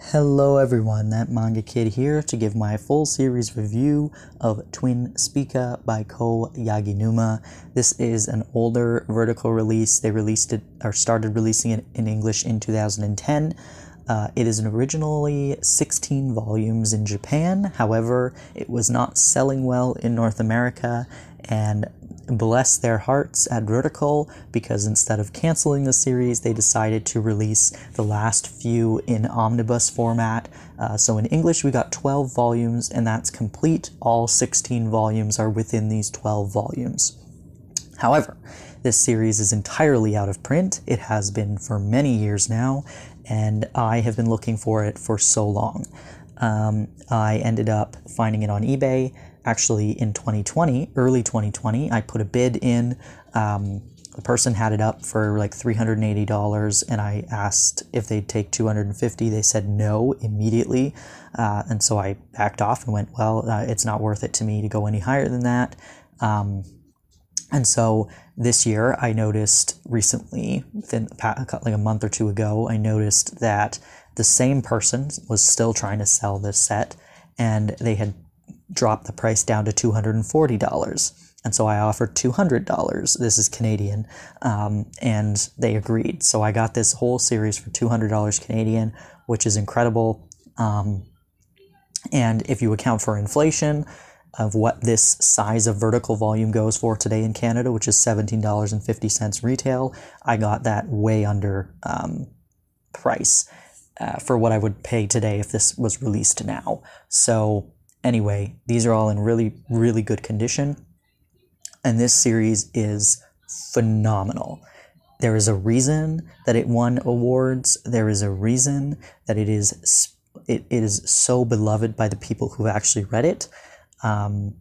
Hello everyone, that Manga Kid here to give my full series review of Twin Spica by Ko Yaginuma. This is an older vertical release. They released it or started releasing it in English in 2010. It is originally 16 volumes in Japan. However, it was not selling well in North America, and bless their hearts at Vertical, because instead of canceling the series, they decided to release the last few in omnibus format. So in English, we got 12 volumes, and that's complete. All 16 volumes are within these 12 volumes. However, this series is entirely out of print. It has been for many years now, and I have been looking for it for so long. I ended up finding it on eBay. Actually, in 2020, early 2020, I put a bid in. The person had it up for like $380, and I asked if they'd take $250. They said no immediately, and so I backed off and went, well, it's not worth it to me to go any higher than that. And so this year, I noticed recently, within like a month or two ago, I noticed that the same person was still trying to sell this set, and they had dropped the price down to $240. And so I offered $200. This is Canadian, and they agreed. So I got this whole series for $200 Canadian, which is incredible. And if you account for inflation of what this size of vertical volume goes for today in Canada, which is $17.50 retail, I got that way under price for what I would pay today if this was released now. So anyway, these are all in really, really good condition, and this series is phenomenal. There is a reason that it won awards. There is a reason that it is so beloved by the people who actually read it, and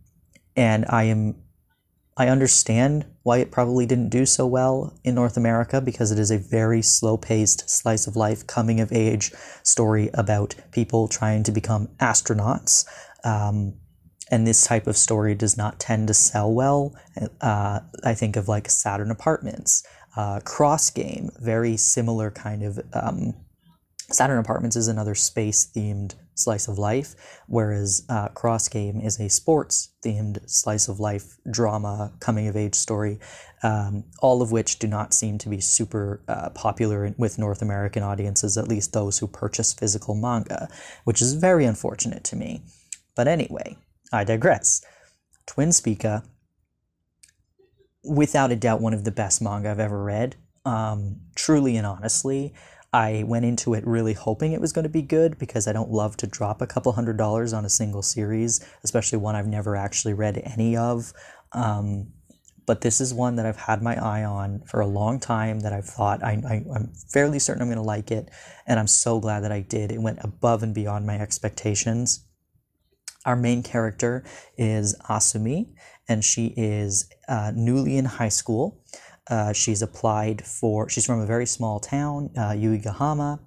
I understand why it probably didn't do so well in North America, because it is a very slow-paced slice of life coming-of-age story about people trying to become astronauts. And this type of story does not tend to sell well. I think of like Saturn Apartments, Cross Game, very similar kind of. Saturn Apartments is another space-themed slice of life, whereas Cross Game is a sports-themed slice of life drama coming-of-age story, all of which do not seem to be super popular with North American audiences, at least those who purchase physical manga, which is very unfortunate to me. But anyway, I digress. Twin Spica, without a doubt, one of the best manga I've ever read. Truly and honestly, I went into it really hoping it was going to be good, because I don't love to drop a couple $100s on a single series, especially one I've never actually read any of. But this is one that I've had my eye on for a long time, that I've thought I'm fairly certain I'm going to like it, and I'm so glad that I did. It went above and beyond my expectations. Our main character is Asumi, and she is newly in high school. She's from a very small town, Uegahama.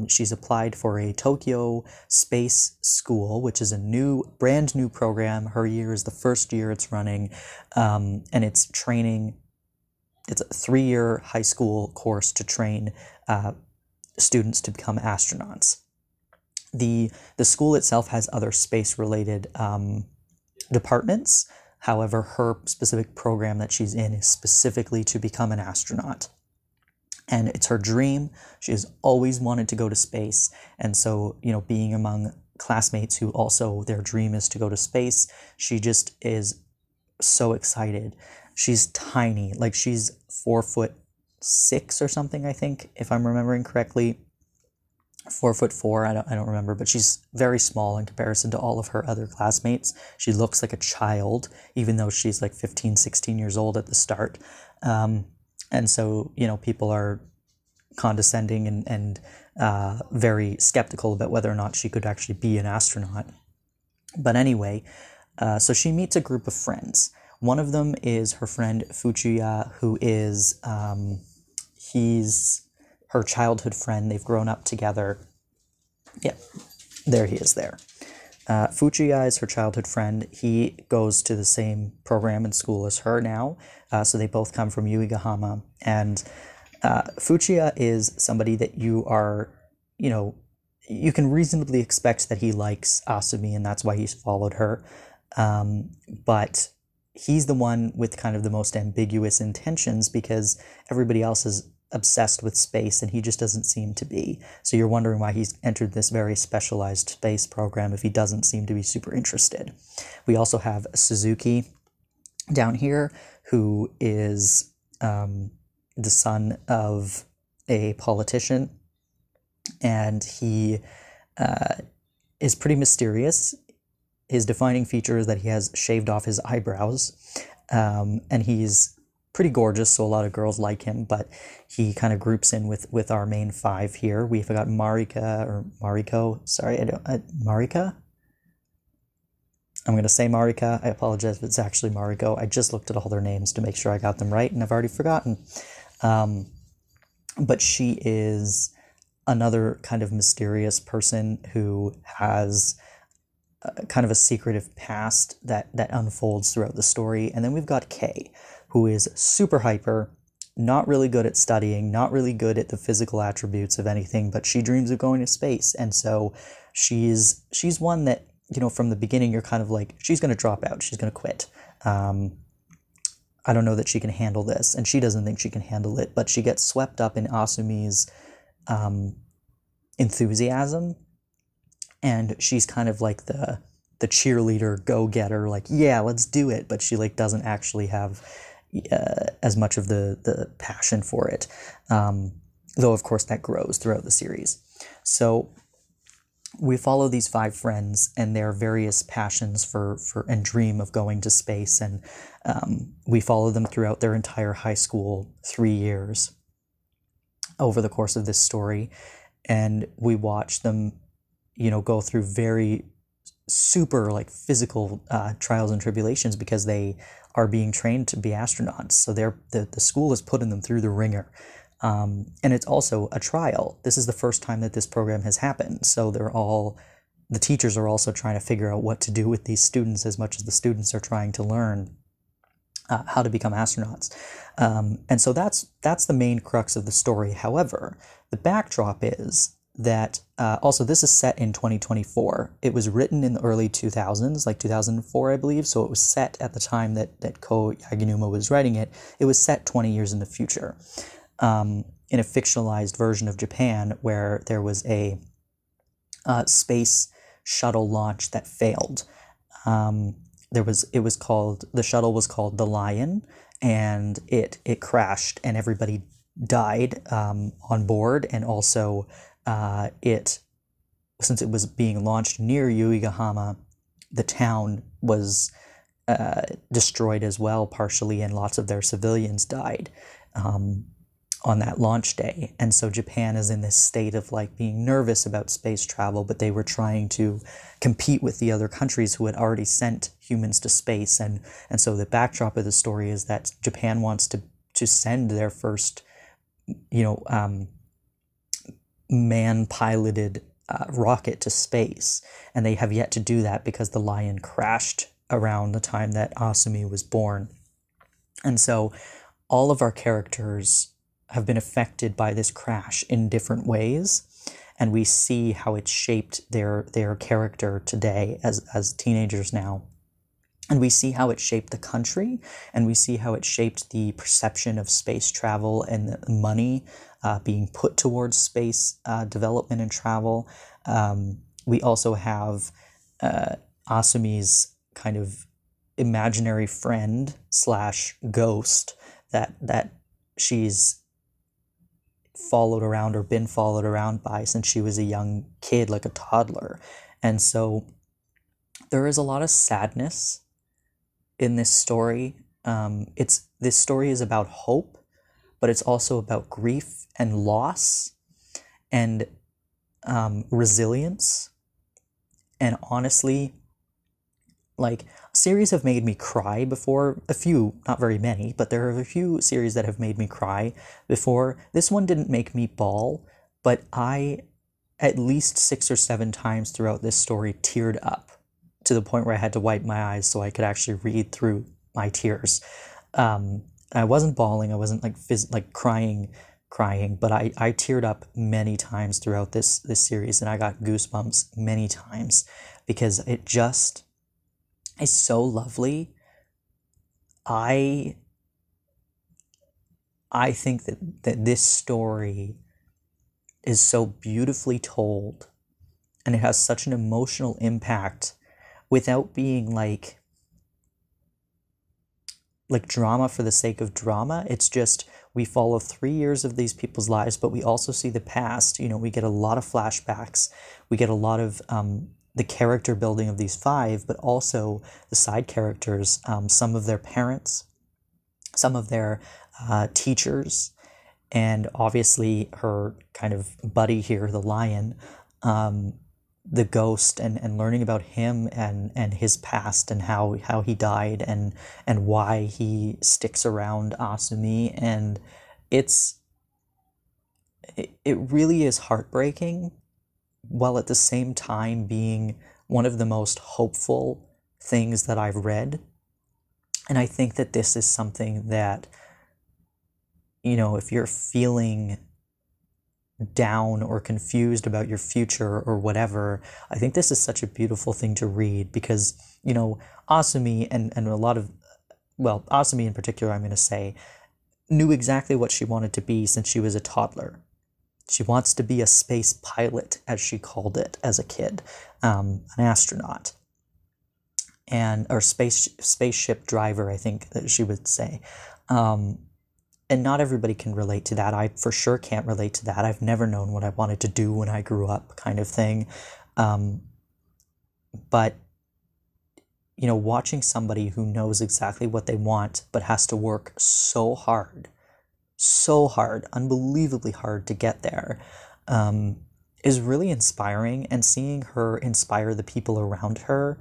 She's applied for a Tokyo space school, which is a brand new program. Her year is the first year it's running, and it's training. It's a 3-year high school course to train students to become astronauts. The school itself has other space-related departments. However, her specific program that she's in is specifically to become an astronaut. And it's her dream. She has always wanted to go to space. And so, being among classmates who also their dream is to go to space, she just is so excited. She's tiny, like she's 4'6" or something, I think, if I'm remembering correctly. 4'4", I don't remember, but she's very small in comparison to all of her other classmates. She looks like a child, even though she's like 15, 16 years old at the start. And so, people are condescending and very skeptical about whether or not she could actually be an astronaut. But anyway, so she meets a group of friends. One of them is her friend Fujiya, who is, he's her childhood friend. They've grown up together. Yeah, there he is there. Fujiya is her childhood friend. He goes to the same program in school as her now, so they both come from Uegahama. And Fujiya is somebody that you are, you can reasonably expect that he likes Asumi, and that's why he's followed her. But he's the one with kind of the most ambiguous intentions because everybody else is obsessed with space and he just doesn't seem to be. So you're wondering why he's entered this very specialized space program if he doesn't seem to be super interested. We also have Suzuki down here, who is the son of a politician, and he is pretty mysterious. His defining feature is that he has shaved off his eyebrows, and he's pretty gorgeous, so a lot of girls like him, but he kind of groups in with our main five here. We've got Mariko, sorry, Marika? I'm going to say Marika. I apologize if it's actually Mariko. I just looked at all their names to make sure I got them right, and I've already forgotten. But she is another kind of mysterious person who has kind of a secretive past that unfolds throughout the story. And then we've got Kay, who is super hyper, not really good at studying, not really good at the physical attributes of anything, but she dreams of going to space. And so she's one that, you know, from the beginning, you're kind of like, she's going to drop out, she's going to quit. I don't know that she can handle this, and she doesn't think she can handle it, but she gets swept up in Asumi's enthusiasm, and she's kind of like the cheerleader, go-getter, like, yeah, let's do it, but she like doesn't actually have as much of the passion for it, though of course that grows throughout the series. So we follow these five friends and their various passions for and dream of going to space, and we follow them throughout their entire high school 3 years over the course of this story, and we watch them, you know, go through very super like physical trials and tribulations because they are being trained to be astronauts. So the school is putting them through the ringer. And it's also a trial. This is the first time that this program has happened. So the teachers are also trying to figure out what to do with these students as much as the students are trying to learn how to become astronauts. And so that's the main crux of the story. However, the backdrop is that also this is set in 2024. It was written in the early 2000s, like 2004, I believe. So it was set at the time that Ko Yaginuma was writing it. It was set 20 years in the future. In a fictionalized version of Japan where there was a space shuttle launch that failed. The shuttle was called the Lion, and it crashed and everybody died on board, and also since it was being launched near Yuigahama, the town was destroyed as well partially, and lots of their civilians died on that launch day. And so Japan is in this state of like being nervous about space travel, but they were trying to compete with the other countries who had already sent humans to space. And so the backdrop of the story is that Japan wants to send their first, man-piloted rocket to space. And they have yet to do that because the Lion crashed around the time that Asumi was born. And so all of our characters have been affected by this crash in different ways, and we see how it shaped their character today as teenagers now. And we see how it shaped the country, and we see how it shaped the perception of space travel and the money being put towards space development and travel. We also have Asumi's kind of imaginary friend / ghost that she's followed around or been followed around by since she was a young kid, like a toddler. And so there is a lot of sadness in this story. This story is about hope, but it's also about grief and loss and resilience. And honestly, like, series have made me cry before. A few, not very many, but there are a few series that have made me cry before. This one didn't make me bawl, but I, at least 6 or 7 times throughout this story, teared up to the point where I had to wipe my eyes so I could actually read through my tears. I wasn't bawling. I wasn't like crying crying, but I teared up many times throughout this series, and I got goosebumps many times because it just is so lovely. I think that this story is so beautifully told, and it has such an emotional impact without being like drama for the sake of drama. It's just we follow 3 years of these people's lives, but we also see the past. You know, we get a lot of flashbacks. We get a lot of the character building of these 5, but also the side characters, some of their parents, some of their teachers, and obviously her kind of buddy here, the lion, the ghost, and learning about him and his past and how he died and why he sticks around Asumi. And it really is heartbreaking, while at the same time being one of the most hopeful things that I've read. And I think that this is something that, you know, if you're feeling down or confused about your future or whatever, I think this is such a beautiful thing to read because, you know, Asumi and a lot of, well, Asumi in particular, I'm going to say, knew exactly what she wanted to be since she was a toddler. She wants to be a space pilot, as she called it as a kid, an astronaut, or spaceship driver, I think that she would say. And not everybody can relate to that. I for sure can't relate to that. I've never known what I wanted to do when I grew up, kind of thing. But, you know, watching somebody who knows exactly what they want, but has to work so hard, unbelievably hard to get there, is really inspiring. And seeing her inspire the people around her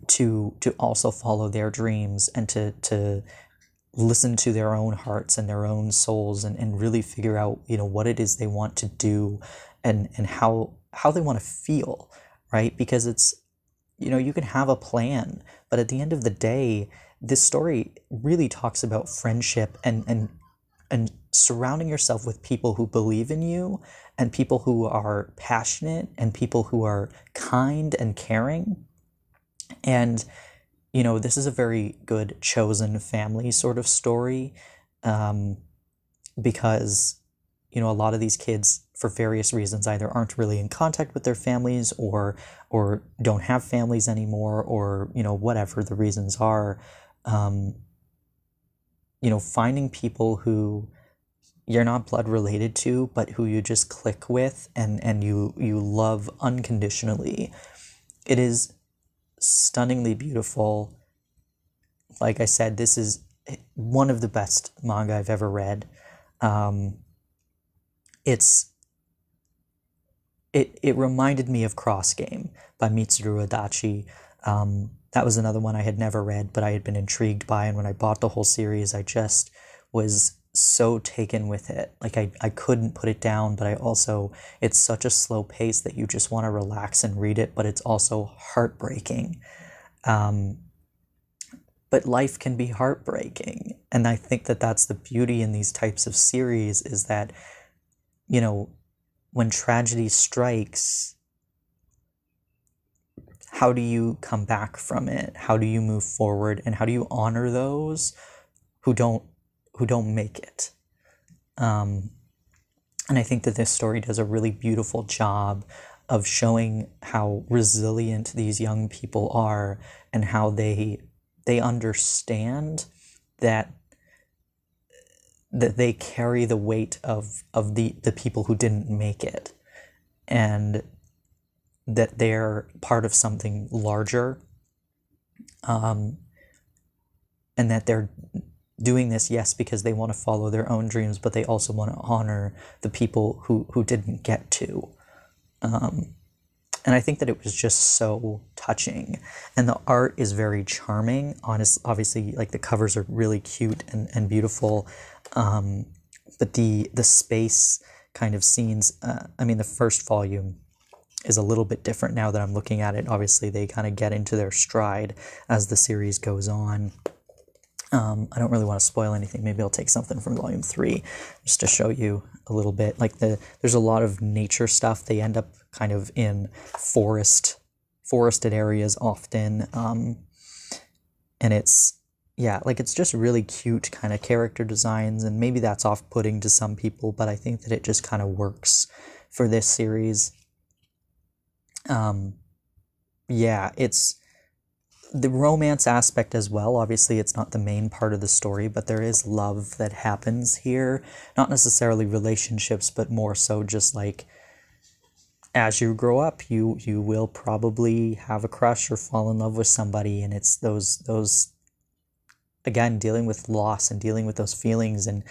to also follow their dreams and to listen to their own hearts and their own souls and really figure out, you know, what it is they want to do and how they want to feel, right? Because it's, you know, you can have a plan, but at the end of the day, this story really talks about friendship and surrounding yourself with people who believe in you and people who are passionate and people who are kind and caring. And, you know, this is a very good chosen family sort of story, because, you know, a lot of these kids, for various reasons, either aren't really in contact with their families or don't have families anymore, or, you know, whatever the reasons are. You know, finding people who you're not blood related to, but who you just click with and you love unconditionally. It is stunningly beautiful. Like I said, this is one of the best manga I've ever read. It reminded me of Cross Game by Mitsuru Adachi. That was another one I had never read, but I had been intrigued by, and when I bought the whole series, I just was so taken with it. Like I couldn't put it down, but I also, it's such a slow pace that you just want to relax and read it, but it's also heartbreaking. But life can be heartbreaking, and I think that that's the beauty in these types of series, is that, you know, when tragedy strikes, how do you come back from it? How do you move forward? And how do you honor those who don't make it? And I think that this story does a really beautiful job of showing how resilient these young people are and how they understand that they carry the weight of the people who didn't make it, and that they're part of something larger, and that they're doing this, yes, because they want to follow their own dreams, but they also want to honor the people who didn't get to. And I think that it was just so touching. And the art is very charming. Obviously, like, the covers are really cute and beautiful. But the space kind of scenes, I mean, the first volume is a little bit different now that I'm looking at it. Obviously, they kind of get into their stride as the series goes on. I don't really want to spoil anything. Maybe I'll take something from volume 3 just to show you a little bit. Like there's a lot of nature stuff. They end up kind of in forested areas often. And it's, yeah, like it's just really cute kind of character designs, and maybe that's off-putting to some people, but I think that it just kind of works for this series. Yeah, it's the romance aspect as well. Obviously, it's not the main part of the story, but there is love that happens here. Not necessarily relationships, but more so just like as you grow up, you will probably have a crush or fall in love with somebody, and it's those again, dealing with loss and dealing with those feelings, and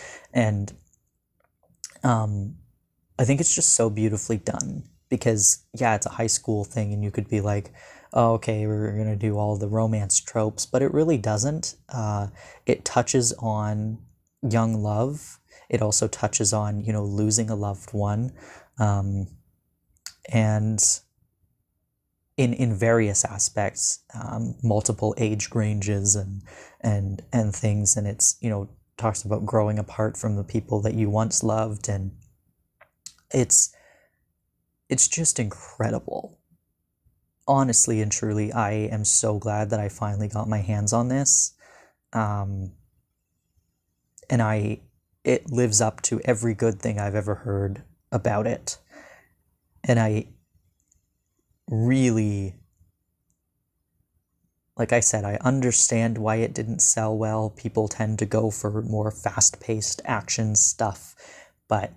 I think it's just so beautifully done, because yeah, it's a high school thing, and you could be like, oh, okay, we're going to do all the romance tropes, but it really doesn't. It touches on young love. It also touches on, losing a loved one. And in various aspects, multiple age ranges and things. And it's, talks about growing apart from the people that you once loved. And it's just incredible. Honestly and truly, I am so glad that I finally got my hands on this. And it lives up to every good thing I've ever heard about it. And I really, like I said, I understand why it didn't sell well. People tend to go for more fast-paced action stuff. But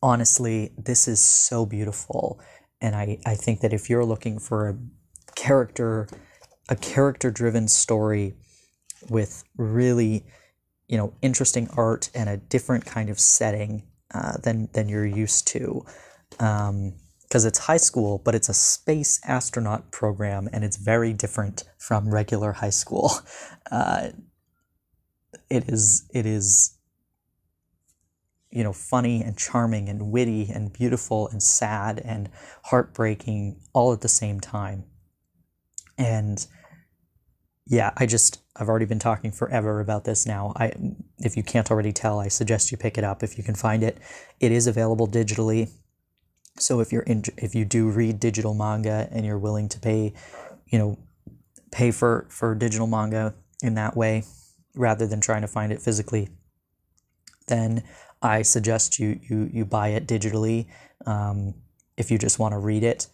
honestly, this is so beautiful. And I think that if you're looking for a character-driven story with really, interesting art and a different kind of setting than you're used to, because it's high school, but it's a space astronaut program, and it's very different from regular high school. It is funny and charming and witty and beautiful and sad and heartbreaking all at the same time. And yeah, I've already been talking forever about this now. If you can't already tell, I suggest you pick it up if you can find it. It is available digitally. So if you do read digital manga and you're willing to pay for digital manga in that way, rather than trying to find it physically, then I suggest you buy it digitally if you just want to read it.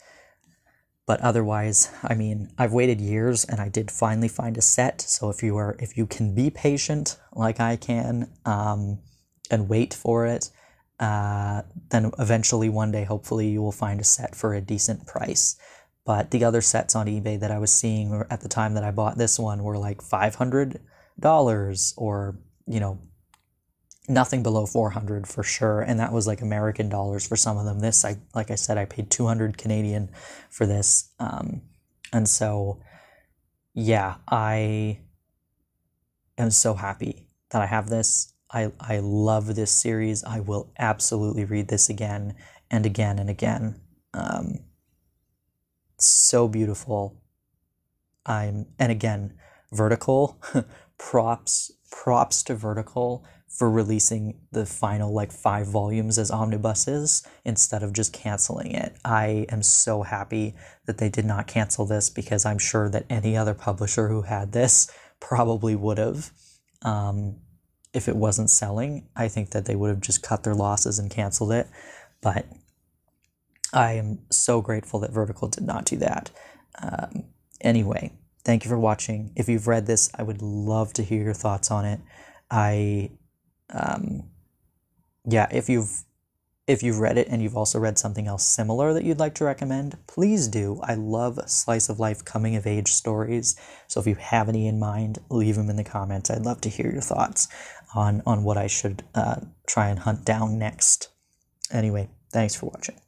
But otherwise, I mean, I've waited years, and I did finally find a set. So if you can be patient like I can, and wait for it, then eventually one day, hopefully, you will find a set for a decent price. But the other sets on eBay that I was seeing at the time that I bought this one were like $500 or, nothing below $400 for sure. And that was like American dollars for some of them. This, like I said, I paid 200 Canadian for this. And so, yeah, I am so happy that I have this. I love this series. I will absolutely read this again and again and again. So beautiful. And again, Vertical, props to Vertical for releasing the final 5 volumes as omnibuses instead of just canceling it. I am so happy that they did not cancel this, because I'm sure that any other publisher who had this probably would have. If it wasn't selling, I think that they would have just cut their losses and canceled it. But I am so grateful that Vertical did not do that. Anyway, thank you for watching. If you've read this, I would love to hear your thoughts on it. If you've read it and you've also read something else similar that you'd like to recommend, please do. I love slice of life coming of age stories. So if you have any in mind, leave them in the comments. I'd love to hear your thoughts on what I should try and hunt down next. Anyway, thanks for watching.